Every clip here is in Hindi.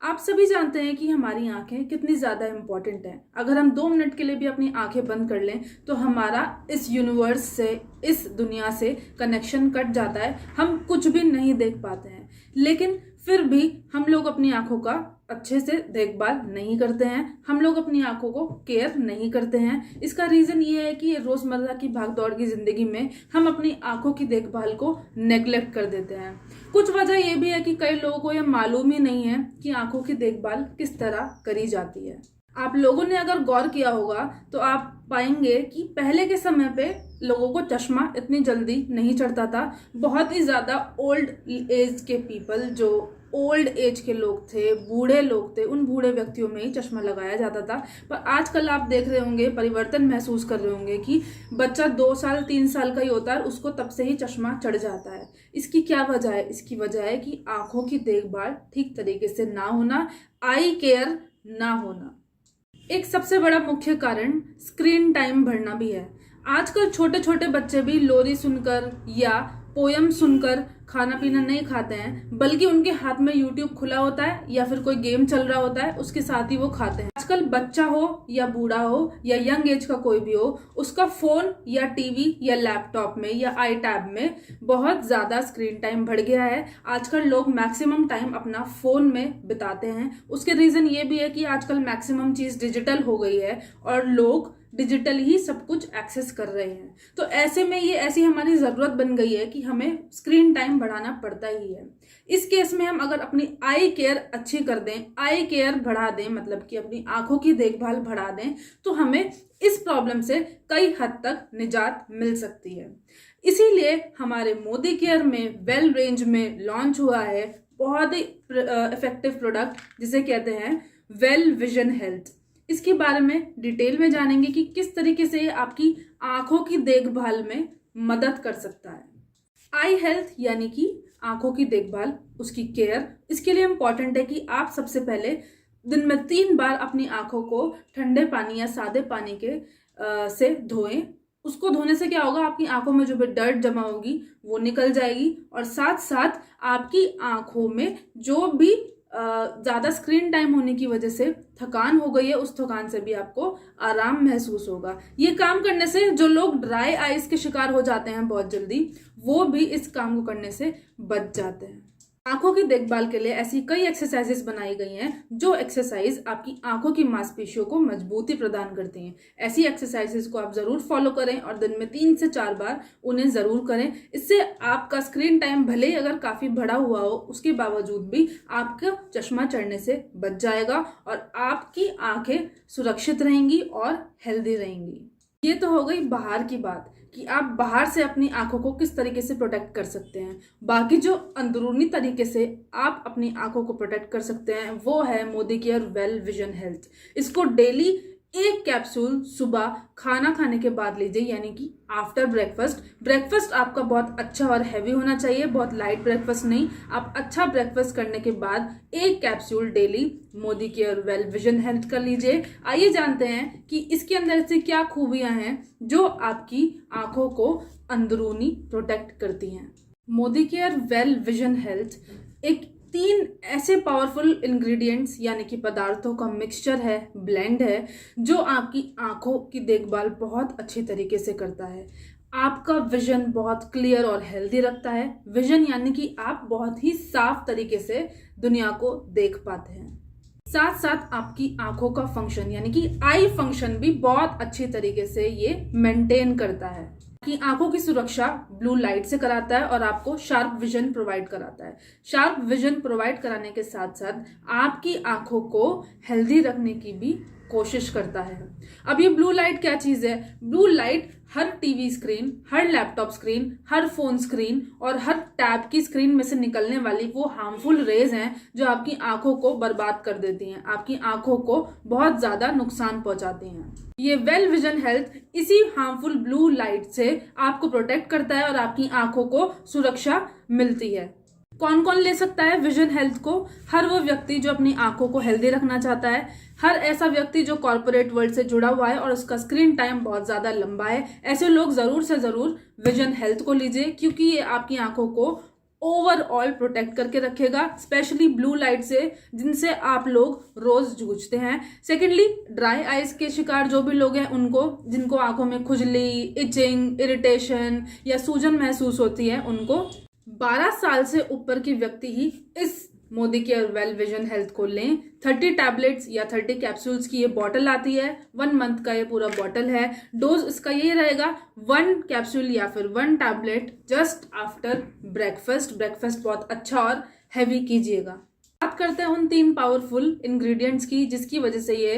आप सभी जानते हैं कि हमारी आंखें कितनी ज़्यादा इम्पॉर्टेंट हैं। अगर हम 2 मिनट के लिए भी अपनी आंखें बंद कर लें तो हमारा इस यूनिवर्स से, इस दुनिया से कनेक्शन कट जाता है। हम कुछ भी नहीं देख पाते हैं, लेकिन फिर भी हम लोग अपनी आंखों का अच्छे से देखभाल नहीं करते हैं। हम लोग अपनी आंखों को केयर नहीं करते हैं। इसका रीज़न ये है कि रोज़मर्रा की भागदौड़ की ज़िंदगी में हम अपनी आंखों की देखभाल को नेग्लेक्ट कर देते हैं। कुछ वजह ये भी है कि कई लोगों को यह मालूम ही नहीं है कि आंखों की देखभाल किस तरह करी जाती है। आप लोगों ने अगर गौर किया होगा तो आप पाएंगे कि पहले के समय पे लोगों को चश्मा इतनी जल्दी नहीं चढ़ता था। बहुत ही ज़्यादा ओल्ड एज के पीपल, जो ओल्ड एज के लोग थे, बूढ़े लोग थे, उन बूढ़े व्यक्तियों में ही चश्मा लगाया जाता था। पर आजकल आप देख रहे होंगे, परिवर्तन महसूस कर रहे होंगे कि बच्चा 2 साल 3 साल का ही होता है, उसको तब से ही चश्मा चढ़ जाता है। इसकी क्या वजह है? इसकी वजह है कि आंखों की देखभाल ठीक तरीके से ना होना, आई केयर ना होना। एक सबसे बड़ा मुख्य कारण स्क्रीन टाइम बढ़ना भी है। आजकल छोटे छोटे बच्चे भी लोरी सुनकर या पोयम सुनकर खाना पीना नहीं खाते हैं, बल्कि उनके हाथ में यूट्यूब खुला होता है या फिर कोई गेम चल रहा होता है, उसके साथ ही वो खाते हैं। आजकल बच्चा हो या बूढ़ा हो या यंग एज का कोई भी हो, उसका फोन या टीवी या लैपटॉप में या आई टैब में बहुत ज्यादा स्क्रीन टाइम बढ़ गया है। आजकल लोग मैक्सिमम टाइम अपना फोन में बिताते हैं। उसके रीजन ये भी है कि आजकल मैक्सिमम चीज डिजिटल हो गई है और लोग डिजिटल ही सब कुछ एक्सेस कर रहे हैं। तो ऐसे में ये ऐसी हमारी ज़रूरत बन गई है कि हमें स्क्रीन टाइम बढ़ाना पड़ता ही है। इस केस में हम अगर अपनी आई केयर अच्छी कर दें, आई केयर बढ़ा दें, मतलब कि अपनी आंखों की देखभाल बढ़ा दें, तो हमें इस प्रॉब्लम से कई हद तक निजात मिल सकती है। इसीलिए हमारे मोदी केयर में वेल रेंज में लॉन्च हुआ है बहुत ही इफेक्टिव प्रोडक्ट, जिसे कहते हैं वेल विजन हेल्थ। इसके बारे में डिटेल में जानेंगे कि किस तरीके से आपकी आंखों की देखभाल में मदद कर सकता है। आई हेल्थ यानी कि आंखों की देखभाल, उसकी केयर, इसके लिए इम्पॉर्टेंट है कि आप सबसे पहले दिन में 3 बार अपनी आंखों को ठंडे पानी या सादे पानी के से धोएं। उसको धोने से क्या होगा, आपकी आंखों में जो भी डर्ट जमा होगी वो निकल जाएगी, और साथ साथ आपकी आंखों में जो भी ज़्यादा स्क्रीन टाइम होने की वजह से थकान हो गई है, उस थकान से भी आपको आराम महसूस होगा। ये काम करने से जो लोग ड्राई आइज के शिकार हो जाते हैं बहुत जल्दी, वो भी इस काम को करने से बच जाते हैं। आंखों की देखभाल के लिए ऐसी कई एक्सरसाइजेस बनाई गई हैं जो एक्सरसाइज आपकी आंखों की मांसपेशियों को मजबूती प्रदान करती हैं। ऐसी एक्सरसाइजेस को आप जरूर फॉलो करें और दिन में 3 से 4 बार उन्हें जरूर करें। इससे आपका स्क्रीन टाइम भले ही अगर काफी बढ़ा हुआ हो, उसके बावजूद भी आपका चश्मा चढ़ने से बच जाएगा और आपकी आंखें सुरक्षित रहेंगी और हेल्दी रहेंगी। ये तो हो गई बाहर की बात कि आप बाहर से अपनी आंखों को किस तरीके से प्रोटेक्ट कर सकते हैं। बाकी जो अंदरूनी तरीके से आप अपनी आंखों को प्रोटेक्ट कर सकते हैं वो है Modi care well vision health. इसको डेली 1 कैप्सूल सुबह खाना खाने के बाद लीजिए, यानी कि आफ्टर ब्रेकफास्ट। ब्रेकफास्ट आपका बहुत अच्छा और हैवी होना चाहिए, बहुत लाइट ब्रेकफास्ट नहीं। आप अच्छा ब्रेकफास्ट करने के बाद 1 capsule daily Modi care well vision health कर लीजिए। आइए जानते हैं कि इसके अंदर से क्या खूबियां हैं जो आपकी आंखों को अंदरूनी प्रोटेक्ट करती हैं। Modi care well vision health एक 3 ऐसे पावरफुल इंग्रेडिएंट्स यानी कि पदार्थों का मिक्सचर है, ब्लेंड है, जो आपकी आंखों की देखभाल बहुत अच्छी तरीके से करता है। आपका विजन बहुत क्लियर और हेल्दी रखता है। विजन यानी कि आप बहुत ही साफ तरीके से दुनिया को देख पाते हैं। साथ साथ आपकी आंखों का फंक्शन यानी कि आई फंक्शन भी बहुत अच्छी तरीके से ये मेंटेन करता है। कि आंखों की सुरक्षा ब्लू लाइट से कराता है और आपको शार्प विजन प्रोवाइड कराता है। शार्प विजन प्रोवाइड कराने के साथ साथ आपकी आंखों को हेल्दी रखने की भी कोशिश करता है। अब ये ब्लू लाइट क्या चीज़ है? ब्लू लाइट हर टीवी स्क्रीन, हर लैपटॉप स्क्रीन, हर फोन स्क्रीन और हर टैब की स्क्रीन में से निकलने वाली वो हार्मफुल रेज हैं जो आपकी आंखों को बर्बाद कर देती हैं, आपकी आंखों को बहुत ज़्यादा नुकसान पहुंचाती हैं। ये वेल विजन हेल्थ इसी हार्मफुल ब्लू लाइट से आपको प्रोटेक्ट करता है और आपकी आंखों को सुरक्षा मिलती है। कौन कौन ले सकता है विजन हेल्थ को? हर वो व्यक्ति जो अपनी आंखों को हेल्दी रखना चाहता है, हर ऐसा व्यक्ति जो कॉर्पोरेट वर्ल्ड से जुड़ा हुआ है और उसका स्क्रीन टाइम बहुत ज़्यादा लंबा है, ऐसे लोग ज़रूर से ज़रूर विजन हेल्थ को लीजिए, क्योंकि ये आपकी आंखों को ओवरऑल प्रोटेक्ट करके रखेगा, स्पेशली ब्लू लाइट से जिनसे आप लोग रोज जूझते हैं। सेकेंडली, ड्राई आइज के शिकार जो भी लोग हैं उनको, जिनको आंखों में खुजली, इचिंग, इरिटेशन या सूजन महसूस होती है, उनको 12 साल से ऊपर की व्यक्ति ही इस Modi care well vision health को लें। 30 टैबलेट्स या 30 कैप्सूल्स की ये बॉटल आती है, 1 मंथ का ये पूरा बॉटल है। डोज इसका ये रहेगा 1 कैप्सूल या फिर 1 tablet just after breakfast. Breakfast बहुत अच्छा और हैवी कीजिएगा। बात करते हैं उन 3 पावरफुल इंग्रेडिएंट्स की जिसकी वजह से ये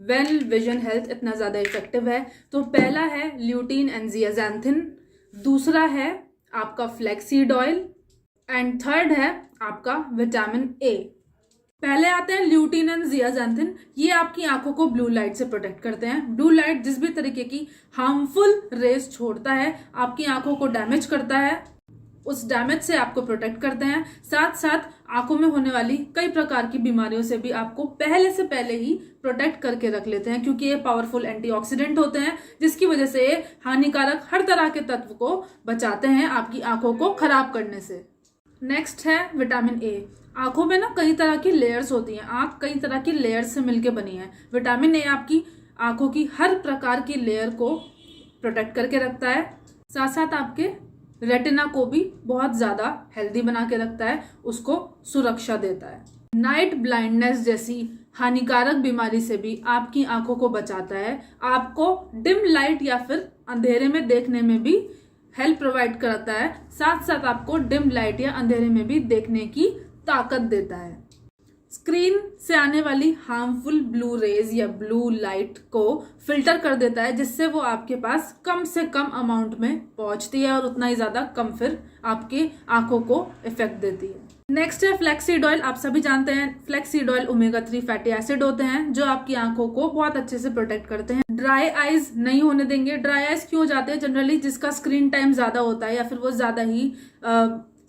वेल विजन हेल्थ इतना ज़्यादा इफेक्टिव है। तो पहला है ल्यूटीन एंड ज़ियाज़ैंथिन, दूसरा है आपका फ्लैक्सीड ऑयल एंड थर्ड है आपका विटामिन ए। पहले आते हैं ल्यूटीन एंड ज़ियाज़ैंथिन। ये आपकी आंखों को ब्लू लाइट से प्रोटेक्ट करते हैं। ब्लू लाइट जिस भी तरीके की हार्मफुल रेज छोड़ता है, आपकी आंखों को डैमेज करता है, उस डैमेज से आपको प्रोटेक्ट करते हैं। साथ साथ आंखों में होने वाली कई प्रकार की बीमारियों से भी आपको पहले ही प्रोटेक्ट करके रख लेते हैं, क्योंकि ये पावरफुल एंटीऑक्सीडेंट होते हैं जिसकी वजह से ये हानिकारक हर तरह के तत्व को बचाते हैं आपकी आंखों को खराब करने से। नेक्स्ट है विटामिन ए। आंखों में ना कई तरह की लेयर्स होती हैं, आंख कई तरह की लेयर्स से मिलके बनी है। विटामिन ए आपकी आंखों की हर प्रकार की लेयर को प्रोटेक्ट करके रखता है, साथ साथ आपके रेटिना को भी बहुत ज़्यादा हेल्दी बना के रखता है, उसको सुरक्षा देता है। नाइट ब्लाइंडनेस जैसी हानिकारक बीमारी से भी आपकी आंखों को बचाता है, आपको डिम लाइट या फिर अंधेरे में देखने में भी हेल्प प्रोवाइड करता है, साथ साथ आपको डिम लाइट या अंधेरे में भी देखने की ताकत देता है। स्क्रीन से आने वाली हार्मफुल ब्लू रेज या ब्लू लाइट को फिल्टर कर देता है, जिससे वो आपके पास कम से कम अमाउंट में पहुंचती है और उतना ही ज्यादा कम फिर आपके आंखों को इफेक्ट देती है। नेक्स्ट है फ्लैक्सीड ऑयल। आप सभी जानते हैं flaxseed oil omega 3 fatty acid होते हैं जो आपकी आंखों को बहुत अच्छे से प्रोटेक्ट करते हैं, ड्राई आइज नहीं होने देंगे। ड्राई आइज क्यों हो जाते हैं? जनरली जिसका स्क्रीन टाइम ज्यादा होता है या फिर वो ज्यादा ही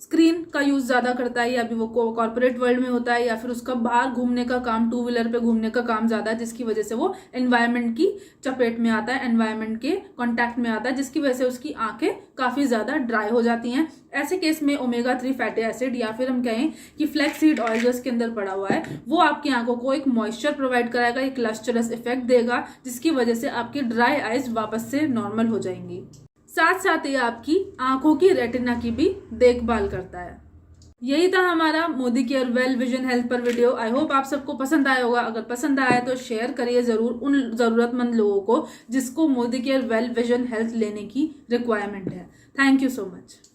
स्क्रीन का यूज ज्यादा करता है, या भी वो कॉर्पोरेट वर्ल्ड में होता है, या फिर उसका बाहर घूमने का काम, 2 व्हीलर पे घूमने का काम ज्यादा है, जिसकी वजह से वो एनवायरनमेंट की चपेट में आता है, एनवायरनमेंट के कांटेक्ट में आता है, जिसकी वजह से उसकी आंखें काफी ज्यादा ड्राई हो जाती हैं। ऐसे केस में ओमेगा 3 फैटी एसिड या फिर हम कहें कि फ्लैक्सीड ऑयल जो इसके अंदर पड़ा हुआ है वो आपकी आंखों को एक मॉइस्चर प्रोवाइड कराएगा, एक लस्टरस इफेक्ट देगा, जिसकी वजह से आपकी ड्राई आइज वापस से नॉर्मल हो जाएंगी। साथ साथ ये आपकी आंखों की रेटिना की भी देखभाल करता है। यही था हमारा Modi care well vision health पर वीडियो। आई होप आप सबको पसंद आया होगा। अगर पसंद आया तो शेयर करिए जरूर उन जरूरतमंद लोगों को जिसको Modi care well vision health लेने की रिक्वायरमेंट है। Thank you so much.